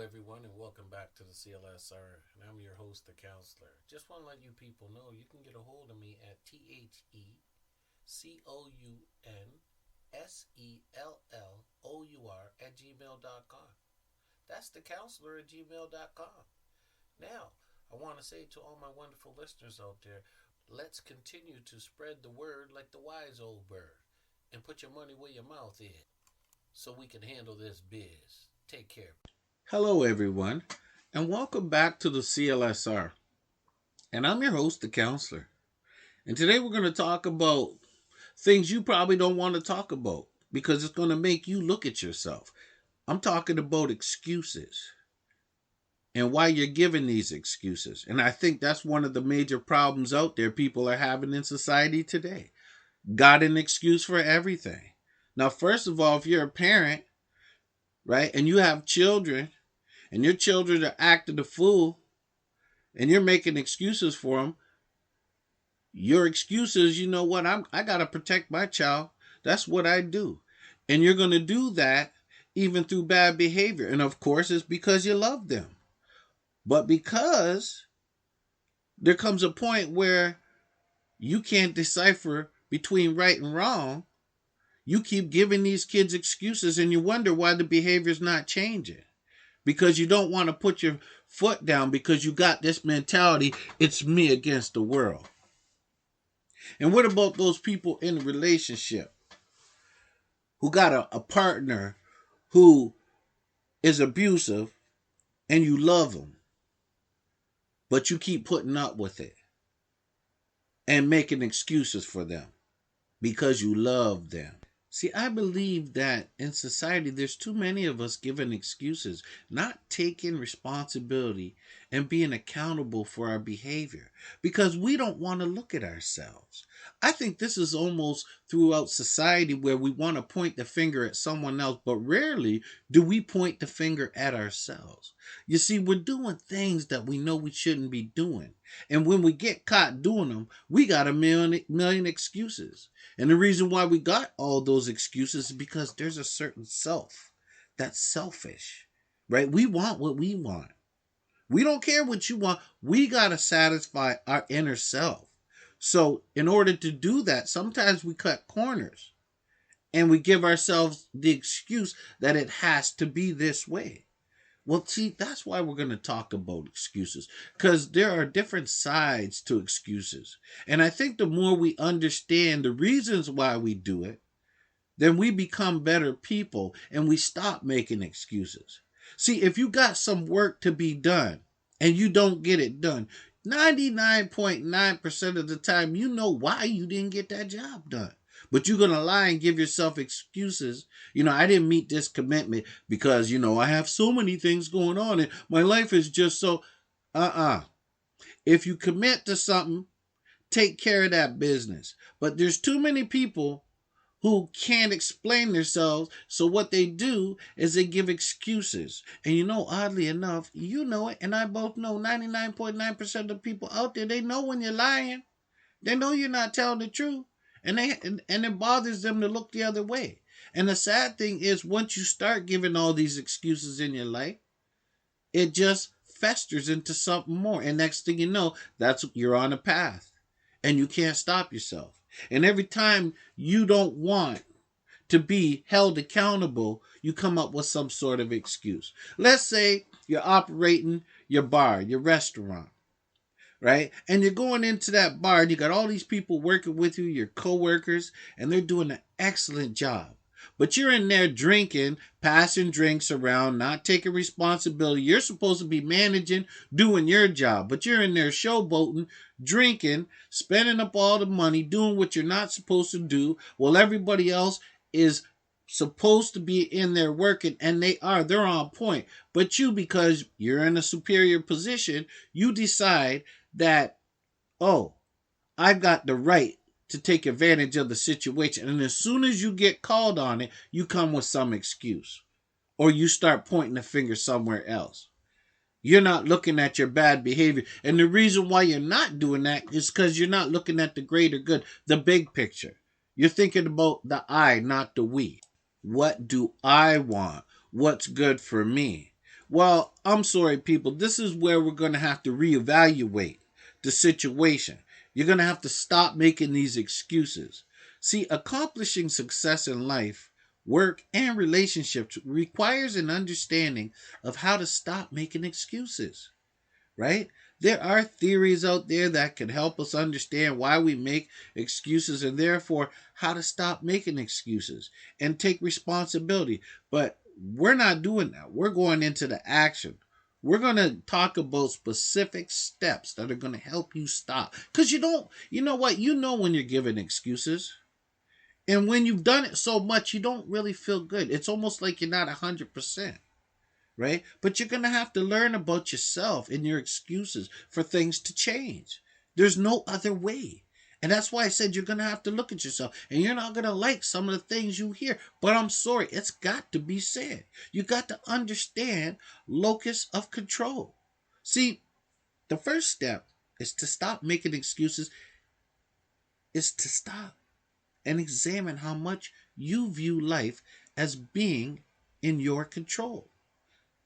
everyone, and welcome back to the CLSR. And I'm your host, the counselor. Just want to let you people know you can get a hold of me at TheCounselor That's the counselor at gmail.com. Now, I want to say to all my wonderful listeners out there, let's continue to spread the word like the wise old bird and put your money where your mouth is so we can handle this biz. Take care. Hello, everyone, and welcome back to the CLSR. And I'm your host, the counselor. And today we're going to talk about things you probably don't want to talk about because it's going to make you look at yourself. I'm talking about excuses and why you're giving these excuses. And I think that's one of the major problems out there people are having in society today. Got an excuse for everything. Now, first of all, if you're a parent, right, and you have children, and your children are acting a fool, and you're making excuses for them, your excuses, you know what, I got to protect my child. That's what I do. And you're going to do that even through bad behavior. And of course, it's because you love them. But because there comes a point where you can't decipher between right and wrong, you keep giving these kids excuses and you wonder why the behavior's not changing. Because you don't want to put your foot down because you got this mentality, it's me against the world. And what about those people in a relationship who got a partner who is abusive and you love them, but you keep putting up with it and making excuses for them because you love them? See, I believe that in society, there's too many of us giving excuses, not taking responsibility and being accountable for our behavior because we don't want to look at ourselves. I think this is almost throughout society where we want to point the finger at someone else, but rarely do we point the finger at ourselves. You see, we're doing things that we know we shouldn't be doing. And when we get caught doing them, we got a million excuses. And the reason why we got all those excuses is because there's a certain self that's selfish, right? We want what we want. We don't care what you want. We got to satisfy our inner self. So in order to do that, sometimes we cut corners and we give ourselves the excuse that it has to be this way. Well, see, that's why we're going to talk about excuses, because there are different sides to excuses. And I think the more we understand the reasons why we do it, then we become better people and we stop making excuses. See, if you got some work to be done and you don't get it done, 99.9% of the time, you know why you didn't get that job done. But you're going to lie and give yourself excuses. I didn't meet this commitment because, I have so many things going on and my life is just so, If you commit to something, take care of that business. But there's too many people who can't explain themselves. So what they do is they give excuses. And oddly enough, you know it, and I both know 99.9% of the people out there, they know when you're lying. They know you're not telling the truth. And it bothers them to look the other way. And the sad thing is, once you start giving all these excuses in your life, it just festers into something more. And next thing you know, you're on a path. And you can't stop yourself. And every time you don't want to be held accountable, you come up with some sort of excuse. Let's say you're operating your bar, your restaurant, right? And you're going into that bar and you got all these people working with you, your coworkers, and they're doing an excellent job. But you're in there drinking, passing drinks around, not taking responsibility. You're supposed to be managing, doing your job. But you're in there showboating, drinking, spending up all the money, doing what you're not supposed to do, while everybody else is supposed to be in there working, and they're on point. But you, because you're in a superior position, you decide that, I've got the right to take advantage of the situation. And as soon as you get called on it, you come with some excuse. Or you start pointing the finger somewhere else. You're not looking at your bad behavior. And the reason why you're not doing that is because you're not looking at the greater good, the big picture. You're thinking about the I, not the we. What do I want? What's good for me? Well, I'm sorry, people. This is where we're going to have to reevaluate the situation. You're going to have to stop making these excuses. See, accomplishing success in life, work, and relationships requires an understanding of how to stop making excuses, right? There are theories out there that can help us understand why we make excuses and therefore how to stop making excuses and take responsibility. But we're not doing that. We're going into the action. We're going to talk about specific steps that are going to help you stop. Because you know what? You know when you're giving excuses. And when you've done it so much, you don't really feel good. It's almost like you're not 100%, right? But you're going to have to learn about yourself and your excuses for things to change. There's no other way. And that's why I said you're going to have to look at yourself. And you're not going to like some of the things you hear. But I'm sorry, it's got to be said. You got to understand locus of control. See, the first step is to stop making excuses, is to stop and examine how much you view life as being in your control.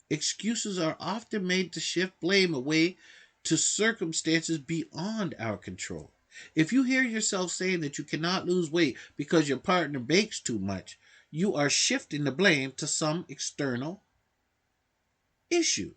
Excuses are often made to shift blame away to circumstances beyond our control. If you hear yourself saying that you cannot lose weight because your partner bakes too much, you are shifting the blame to some external issue.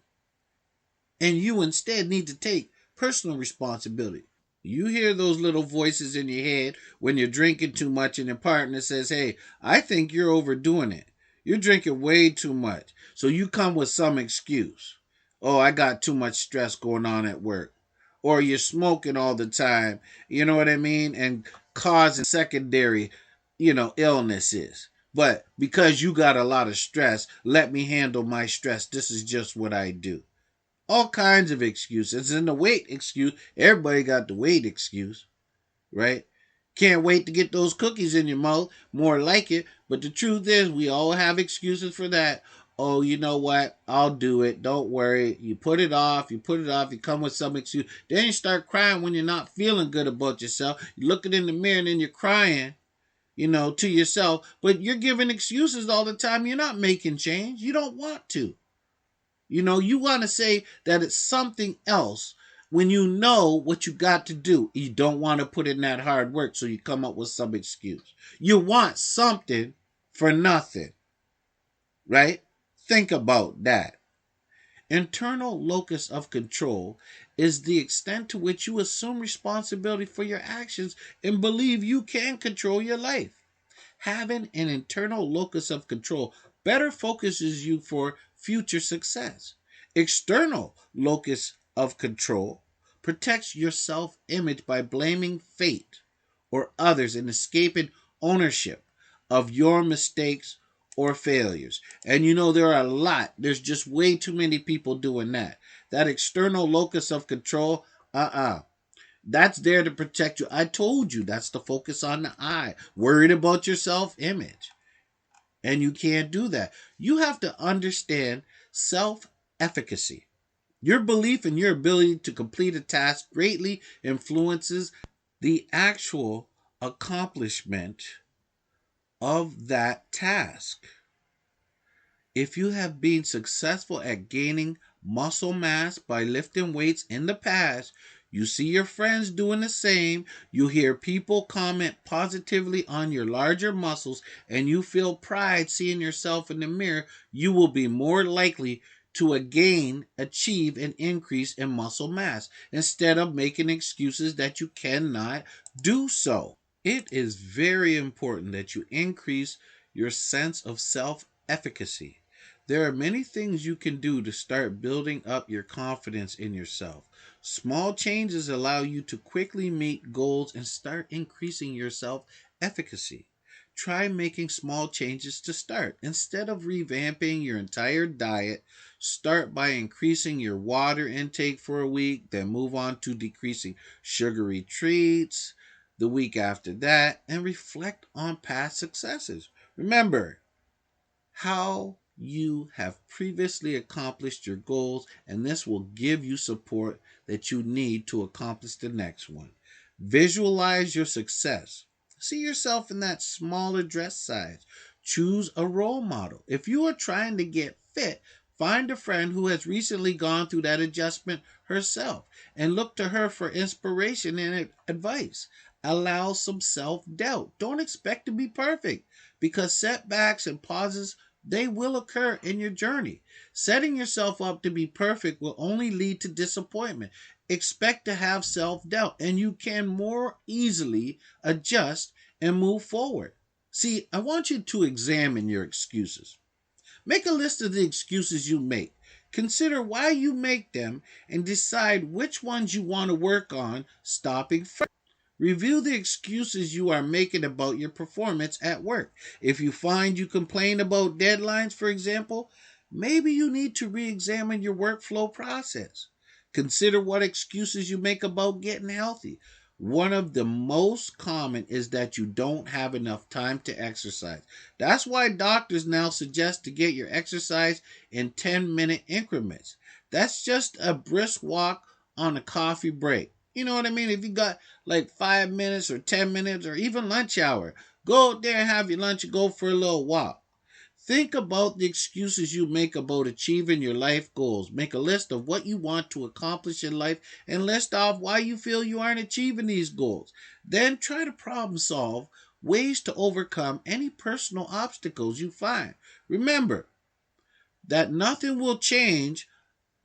And you instead need to take personal responsibility. You hear those little voices in your head when you're drinking too much and your partner says, "Hey, I think you're overdoing it. You're drinking way too much." So you come with some excuse. "Oh, I got too much stress going on at work." Or you're smoking all the time, you know what I mean? And causing secondary, illnesses. But because you got a lot of stress, let me handle my stress. This is just what I do. All kinds of excuses. And the weight excuse, everybody got the weight excuse, right? Can't wait to get those cookies in your mouth. More like it. But the truth is, we all have excuses for that. "Oh, you know what? I'll do it. Don't worry." You put it off. You put it off. You come with some excuse. Then you start crying when you're not feeling good about yourself. You're looking in the mirror and then you're crying, to yourself. But you're giving excuses all the time. You're not making change. You don't want to. You want to say that it's something else when you know what you got to do. You don't want to put in that hard work, so you come up with some excuse. You want something for nothing, right? Think about that. Internal locus of control is the extent to which you assume responsibility for your actions and believe you can control your life. Having an internal locus of control better focuses you for future success. External locus of control protects your self image by blaming fate or others and escaping ownership of your mistakes or failures. And there are a lot. There's just way too many people doing that. That external locus of control, that's there to protect you. I told you that's the focus on the eye. Worried about your self image. And you can't do that. You have to understand self efficacy. Your belief in your ability to complete a task greatly influences the actual accomplishment of that task. If you have been successful at gaining muscle mass by lifting weights in the past, you see your friends doing the same, you hear people comment positively on your larger muscles, and you feel pride seeing yourself in the mirror, you will be more likely to achieve an increase in muscle mass instead of making excuses that you cannot do so. It is very important that you increase your sense of self efficacy. There are many things you can do to start building up your confidence in yourself. Small changes allow you to quickly meet goals and start increasing your self efficacy. Try making small changes to start. Instead of revamping your entire diet, start by increasing your water intake for a week, then move on to decreasing sugary treats the week after that, and reflect on past successes. Remember how you have previously accomplished your goals, and this will give you support that you need to accomplish the next one. Visualize your success. See yourself in that smaller dress size. Choose a role model. If you are trying to get fit, Find a friend who has recently gone through that adjustment herself and look to her for inspiration and advice. Allow some self-doubt. Don't expect to be perfect because setbacks and pauses, they will occur in your journey. Setting yourself up to be perfect will only lead to disappointment. Expect to have self-doubt and you can more easily adjust and move forward. See, I want you to examine your excuses. Make a list of the excuses you make. Consider why you make them and decide which ones you want to work on stopping first. Review the excuses you are making about your performance at work. If you find you complain about deadlines, for example, maybe you need to re examine your workflow process. Consider what excuses you make about getting healthy. One of the most common is that you don't have enough time to exercise. That's why doctors now suggest to get your exercise in 10-minute increments. That's just a brisk walk on a coffee break. You know what I mean? If you got like 5 minutes or 10 minutes or even lunch hour, go out there and have your lunch and go for a little walk. Think about the excuses you make about achieving your life goals. Make a list of what you want to accomplish in life and list off why you feel you aren't achieving these goals. Then try to problem solve ways to overcome any personal obstacles you find. Remember that nothing will change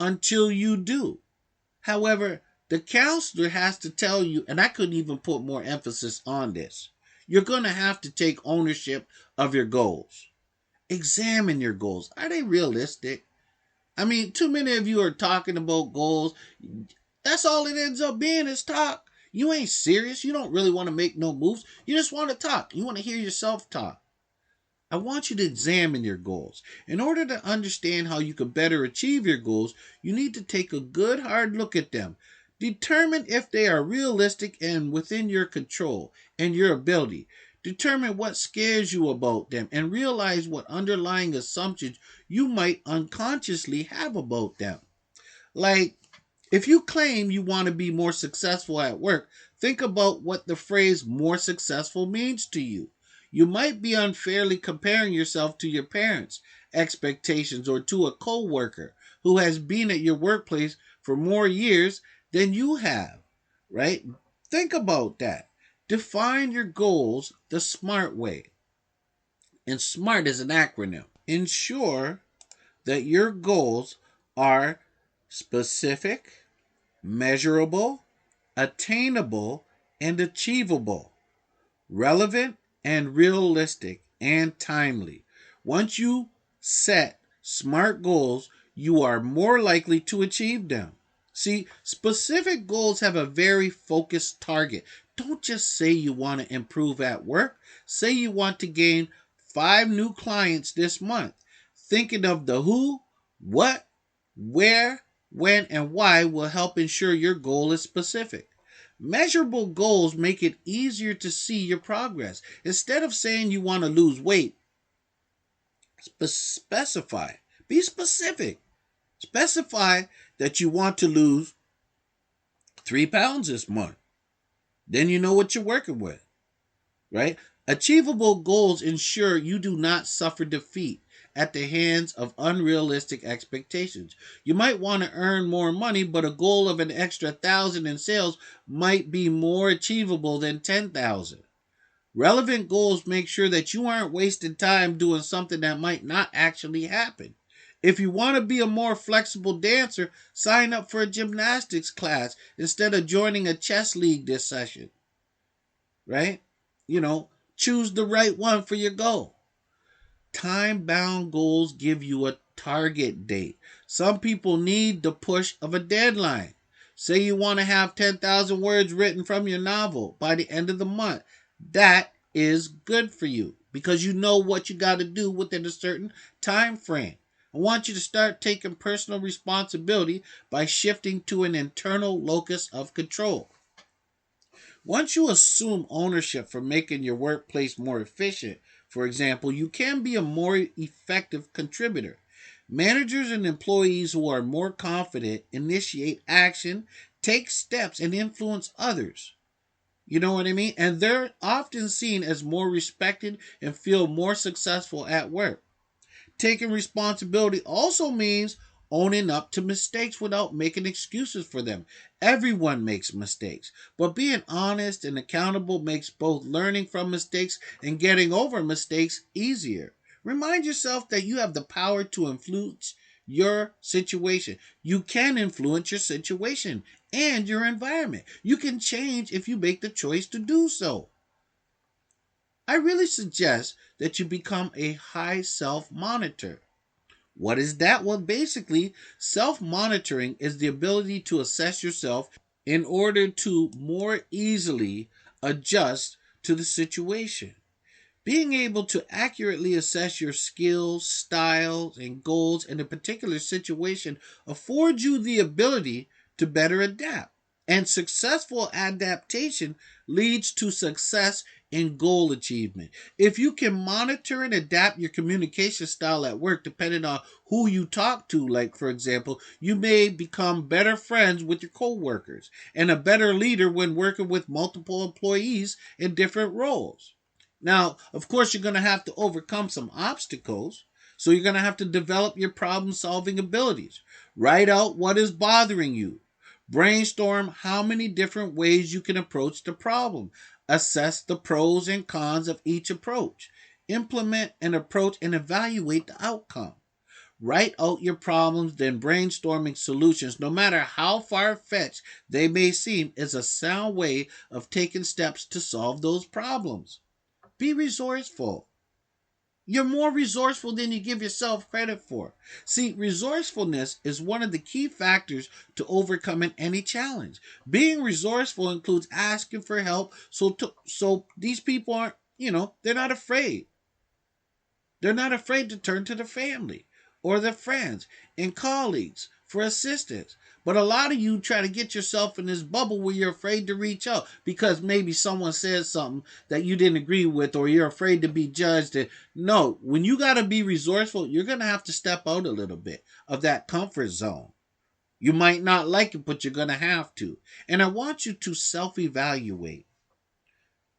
until you do. However, the counselor has to tell you, and I couldn't even put more emphasis on this, you're going to have to take ownership of your goals. Examine your goals. Are they realistic? I mean, too many of you are talking about goals. That's all it ends up being is talk. You ain't serious. You don't really want to make no moves. You just want to talk. You want to hear yourself talk. I want you to examine your goals. In order to understand how you can better achieve your goals, you need to take a good hard look at them. Determine if they are realistic and within your control and your ability. Determine what scares you about them and realize what underlying assumptions you might unconsciously have about them. Like, if you claim you want to be more successful at work, think about what the phrase more successful means to you. You might be unfairly comparing yourself to your parents' expectations or to a coworker who has been at your workplace for more years than you have, right? Think about that. Define your goals the smart way. And SMART is an acronym. Ensure that your goals are specific, measurable, attainable, and achievable, relevant and realistic, and timely. Once you set SMART goals, you are more likely to achieve them. See, specific goals have a very focused target. Don't just say you want to improve at work. Say you want to gain 5 new clients this month. Thinking of the who, what, where, when, and why will help ensure your goal is specific. Measurable goals make it easier to see your progress. Instead of saying you want to lose weight, specify. Be specific. Specify that you want to lose 3 pounds this month. Then you know what you're working with, right? Achievable goals ensure you do not suffer defeat at the hands of unrealistic expectations. You might want to earn more money, but a goal of an extra 1,000 in sales might be more achievable than 10,000. Relevant goals make sure that you aren't wasting time doing something that might not actually happen. If you want to be a more flexible dancer, sign up for a gymnastics class instead of joining a chess league this session, right? Choose the right one for your goal. Time-bound goals give you a target date. Some people need the push of a deadline. Say you want to have 10,000 words written from your novel by the end of the month. That is good for you because you know what you got to do within a certain time frame. I want you to start taking personal responsibility by shifting to an internal locus of control. Once you assume ownership for making your workplace more efficient, for example, you can be a more effective contributor. Managers and employees who are more confident initiate action, take steps, and influence others. You know what I mean? And they're often seen as more respected and feel more successful at work. Taking responsibility also means owning up to mistakes without making excuses for them. Everyone makes mistakes, but being honest and accountable makes both learning from mistakes and getting over mistakes easier. Remind yourself that you have the power to influence your situation. You can influence your situation and your environment. You can change if you make the choice to do so. I really suggest that you become a high self monitor. What is that? Well, basically, self monitoring is the ability to assess yourself in order to more easily adjust to the situation. Being able to accurately assess your skills, styles, and goals in a particular situation affords you the ability to better adapt. And successful adaptation leads to success in goal achievement. If you can monitor and adapt your communication style at work depending on who you talk to, like for example, you may become better friends with your coworkers and a better leader when working with multiple employees in different roles. Now, of course, you're going to have to overcome some obstacles. So you're going to have to develop your problem solving abilities. Write out what is bothering you. Brainstorm how many different ways you can approach the problem. Assess the pros and cons of each approach. Implement an approach and evaluate the outcome. Write out your problems, then brainstorming solutions, no matter how far fetched they may seem, is a sound way of taking steps to solve those problems. Be resourceful. You're more resourceful than you give yourself credit for. See, resourcefulness is one of the key factors to overcoming any challenge. Being resourceful includes asking for help so these people aren't, they're not afraid. They're not afraid to turn to their family or their friends and colleagues for assistance. But a lot of you try to get yourself in this bubble where you're afraid to reach out because maybe someone says something that you didn't agree with or you're afraid to be judged. And no, when you got to be resourceful, you're going to have to step out a little bit of that comfort zone. You might not like it, but you're going to have to. And I want you to self-evaluate.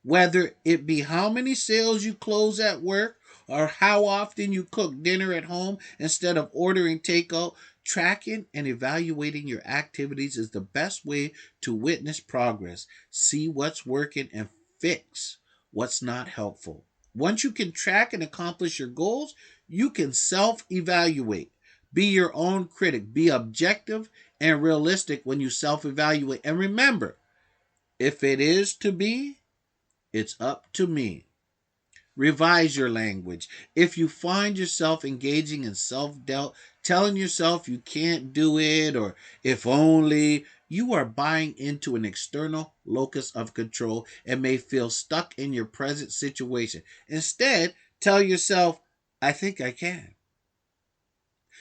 Whether it be how many sales you close at work or how often you cook dinner at home instead of ordering takeout, tracking and evaluating your activities is the best way to witness progress, see what's working, and fix what's not helpful. Once you can track and accomplish your goals, you can self evaluate. Be your own critic. Be objective and realistic when you self evaluate. And remember, if it is to be, it's up to me. Revise your language. If you find yourself engaging in self doubt, telling yourself you can't do it or if only, you are buying into an external locus of control and may feel stuck in your present situation. Instead, tell yourself, I think I can.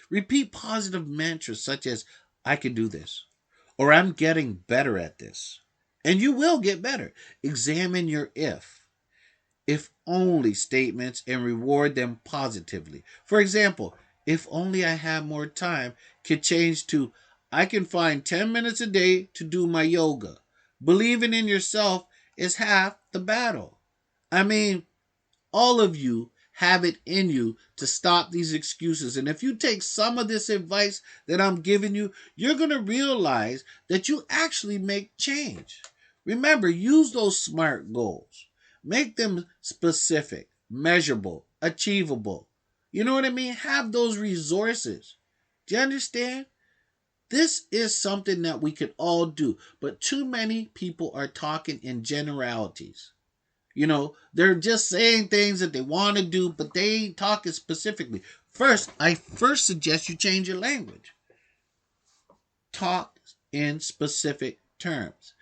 Repeat positive mantras such as, I can do this, or I'm getting better at this. And you will get better. Examine your if only statements and reward them positively. For example, if only I had more time could change to I can find 10 minutes a day to do my yoga. Believing in yourself is half the battle. I mean, all of you have it in you to stop these excuses. And if you take some of this advice that I'm giving you, you're going to realize that you actually make change. Remember, use those SMART goals. Make them specific, measurable, achievable. You know what I mean? Have those resources. Do you understand? This is something that we could all do, but too many people are talking in generalities. They're just saying things that they want to do, but they ain't talking specifically. I first suggest you change your language. Talk in specific terms.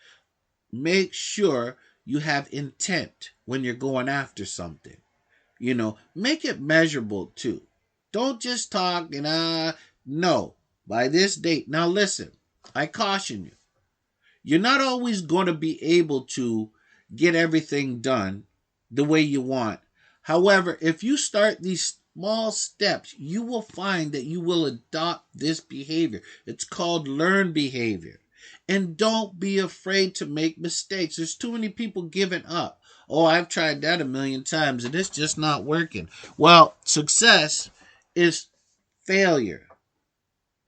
Make sure you have intent when you're going after something. Make it measurable too. Don't just talk and no, by this date. Now listen, I caution you. You're not always going to be able to get everything done the way you want. However, if you start these small steps, you will find that you will adopt this behavior. It's called learned behavior. And don't be afraid to make mistakes. There's too many people giving up. Oh, I've tried that a million times and it's just not working. Well, success is failure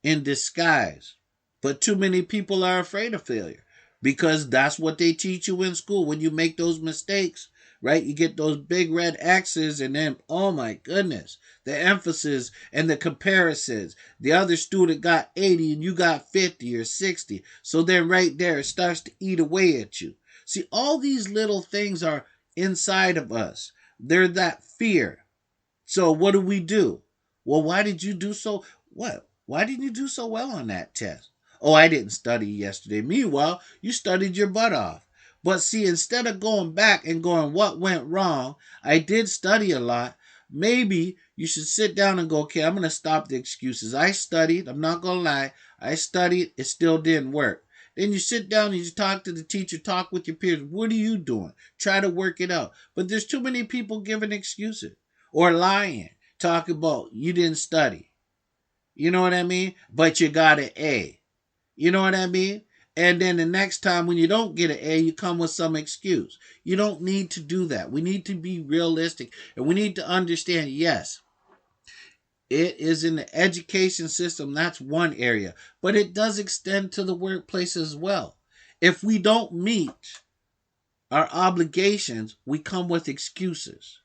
in disguise. But too many people are afraid of failure because that's what they teach you in school. When you make those mistakes, right? You get those big red X's, and then, oh my goodness, the emphasis and the comparisons. The other student got 80 and you got 50 or 60. So then right there, it starts to eat away at you. See, all these little things are inside of us. They're that fear. So what do? Well, why did you do so? What? Why didn't you do so well on that test? Oh, I didn't study yesterday. Meanwhile, you studied your butt off. But see, instead of going back and going, what went wrong? I did study a lot. Maybe you should sit down and go, okay, I'm going to stop the excuses. I studied. I'm not going to lie. I studied. It still didn't work. Then you sit down and you talk to the teacher, talk with your peers. What are you doing? Try to work it out. But there's too many people giving excuses or lying, talking about you didn't study. You know what I mean? But you got an A. You know what I mean? And then the next time when you don't get an A, you come with some excuse. You don't need to do that. We need to be realistic. And we need to understand, yes, it is in the education system. That's one area. But it does extend to the workplace as well. If we don't meet our obligations, we come with excuses.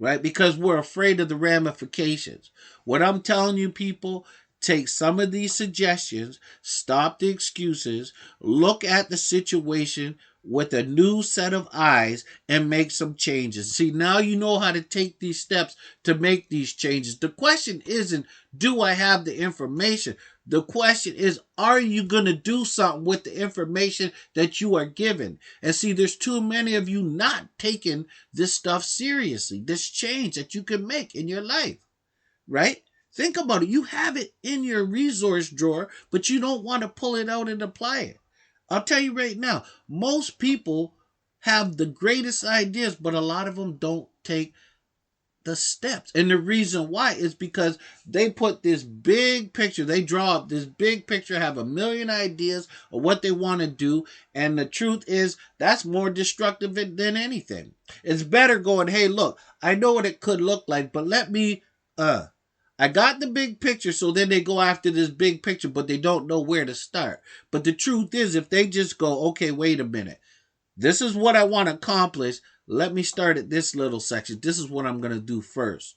Right? Because we're afraid of the ramifications. What I'm telling you, people, take some of these suggestions, stop the excuses, look at the situation with a new set of eyes, and make some changes. See, now you know how to take these steps to make these changes. The question isn't, do I have the information? The question is, are you going to do something with the information that you are given? And see, there's too many of you not taking this stuff seriously, this change that you can make in your life, right? Think about it. You have it in your resource drawer, but you don't want to pull it out and apply it. I'll tell you right now, most people have the greatest ideas, but a lot of them don't take the steps. And the reason why is because they put this big picture, they draw up this big picture, have a million ideas of what they want to do. And the truth is, that's more destructive than anything. It's better going, hey, look, I know what it could look like, but let me, I got the big picture, so then they go after this big picture, but they don't know where to start. But the truth is, if they just go, okay, wait a minute, this is what I want to accomplish. Let me start at this little section. This is what I'm going to do first.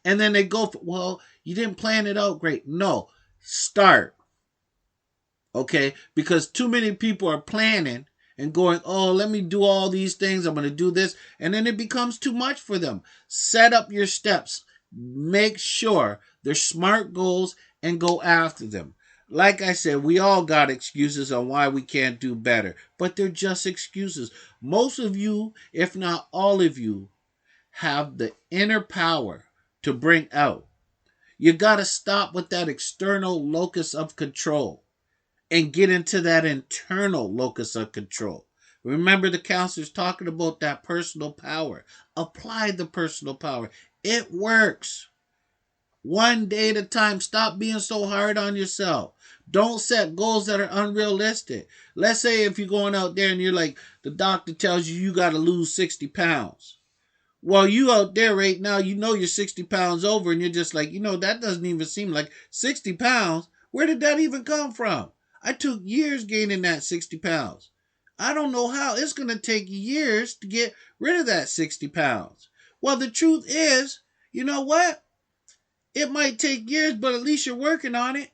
And then they go, well, you didn't plan it out great. No, start. Okay? Because too many people are planning and going, oh, let me do all these things. I'm going to do this. And then it becomes too much for them. Set up your steps. Make sure they're smart goals and go after them. Like I said, we all got excuses on why we can't do better, but they're just excuses. Most of you, if not all of you, have the inner power to bring out. You got to stop with that external locus of control and get into that internal locus of control. Remember, the counselor's talking about that personal power. Apply the personal power. It works. One day at a time. Stop being so hard on yourself. Don't set goals that are unrealistic. Let's say if you're going out there and you're like, the doctor tells you got to lose 60 pounds. Well, you out there right now, you know you're 60 pounds over and you're just like, that doesn't even seem like 60 pounds. Where did that even come from? I took years gaining that 60 pounds. I don't know how. It's going to take years to get rid of that 60 pounds. Well, the truth is, you know what? It might take years, but at least you're working on it.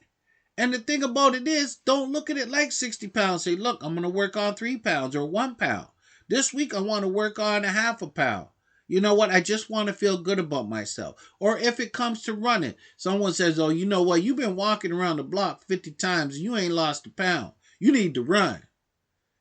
And the thing about it is, don't look at it like 60 pounds. Say, look, I'm going to work on 3 pounds or 1 pound. This week, I want to work on a half a pound. You know what? I just want to feel good about myself. Or if it comes to running, someone says, oh, you know what? You've been walking around the block 50 times and you ain't lost a pound. You need to run.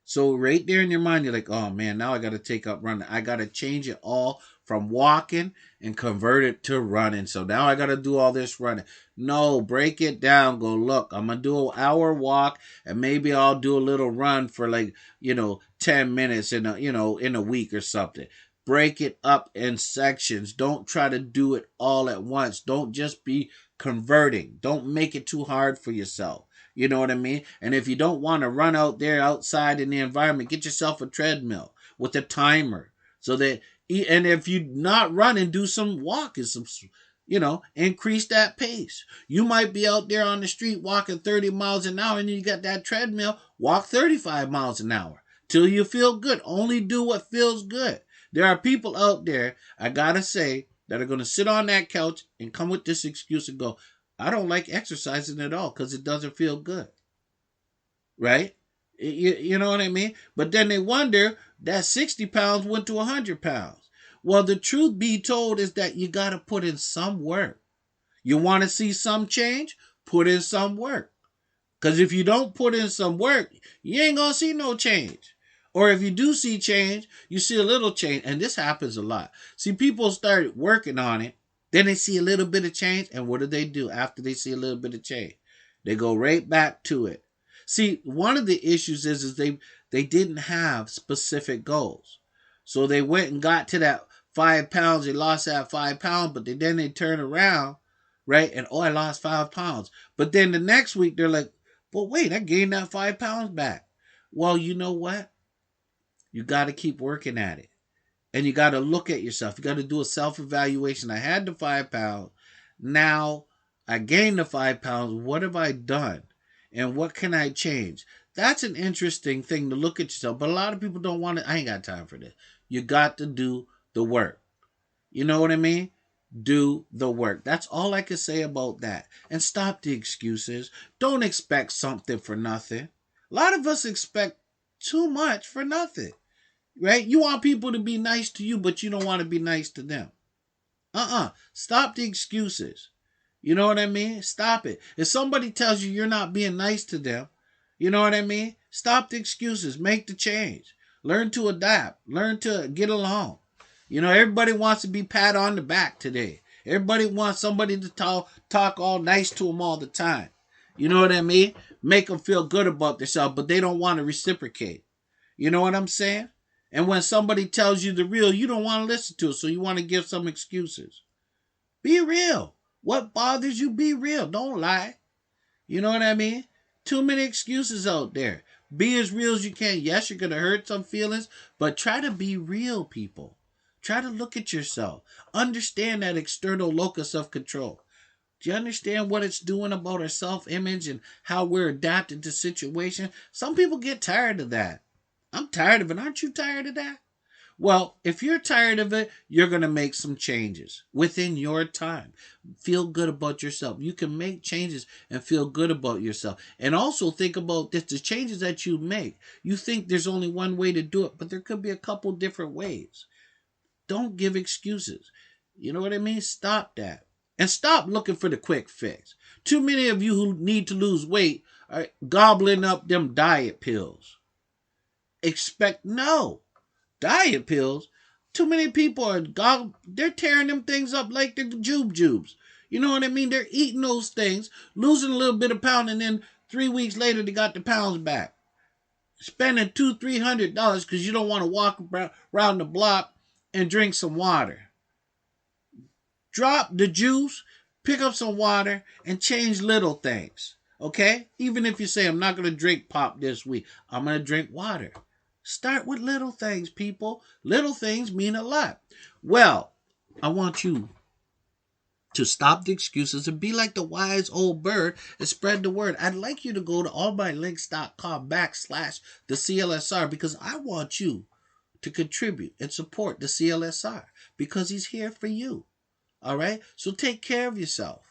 So right there in your mind, you're like, oh man, now I got to take up running. I got to change it all from walking and convert it to running. So now I got to do all this running. No, break it down. Go, look, I'm going to do an hour walk and maybe I'll do a little run for 10 minutes in a week or something. Break it up in sections. Don't try to do it all at once. Don't just be converting. Don't make it too hard for yourself. You know what I mean? And if you don't want to run out there outside in the environment, get yourself a treadmill with a timer. And if you're not running, do some walking, some Increase that pace. You might be out there on the street walking 30 miles an hour and you got that treadmill, walk 35 miles an hour till you feel good. Only do what feels good. There are people out there, I gotta say, that are going to sit on that couch and come with this excuse and go, I don't like exercising at all because it doesn't feel good. Right? You know what I mean? But then they wonder that 60 pounds went to 100 pounds. Well, the truth be told is that you got to put in some work. You want to see some change? Put in some work. Because if you don't put in some work, you ain't going to see no change. Or if you do see change, you see a little change. And this happens a lot. See, people start working on it. Then they see a little bit of change. And what do after they see a little bit of change? They go right back to it. See, one of the issues is they didn't have specific goals. So they went and got to that 5 pounds. They lost that 5 pounds. But then they turn around, right? And, I lost 5 pounds. But then the next week, they're like, but wait, I gained that 5 pounds back. Well, you know what? You got to keep working at it. And you got to look at yourself. You got to do a self-evaluation. I had the 5 pounds. Now I gained the 5 pounds. What have I done? And what can I change? That's an interesting thing to look at yourself. But a lot of people don't want to. I ain't got time for this. You got to do the work. You know what I mean? Do the work. That's all I can say about that. And stop the excuses. Don't expect something for nothing. A lot of us expect too much for nothing. Right? You want people to be nice to you, but you don't want to be nice to them. Stop the excuses. You know what I mean? Stop it. If somebody tells you you're not being nice to them, you know what I mean? Stop the excuses. Make the change. Learn to adapt. Learn to get along. Everybody wants to be pat on the back today. Everybody wants somebody to talk all nice to them all the time. You know what I mean? Make them feel good about themselves, but they don't want to reciprocate. You know what I'm saying? And when somebody tells you the real, you don't want to listen to it, so you want to give some excuses. Be real. What bothers you? Be real. Don't lie. You know what I mean? Too many excuses out there. Be as real as you can. Yes, you're going to hurt some feelings, but try to be real, people. Try to look at yourself. Understand that external locus of control. Do you understand what it's doing about our self-image and how we're adapting to situations? Some people get tired of that. I'm tired of it. Aren't you tired of that? Well, if you're tired of it, you're going to make some changes within your time. Feel good about yourself. You can make changes and feel good about yourself. And also think about this, the changes that you make. You think there's only one way to do it, but there could be a couple different ways. Don't give excuses. You know what I mean? Stop that. And stop looking for the quick fix. Too many of you who need to lose weight are gobbling up them diet pills. No. Diet pills? Too many people they're tearing them things up like they're jubes. You know what I mean? They're eating those things, losing a little bit of pound, and then 3 weeks later they got the pounds back. Spending $200-$300 because you don't want to walk around the block and drink some water. Drop the juice, pick up some water, and change little things. Okay? Even if you say, I'm not going to drink pop this week, I'm going to drink water. Start with little things, people. Little things mean a lot. Well, I want you to stop the excuses and be like the wise old bird and spread the word. I'd like you to go to allmylinks.com/the CLSR because I want you to contribute and support the CLSR because he's here for you. All right? So take care of yourself.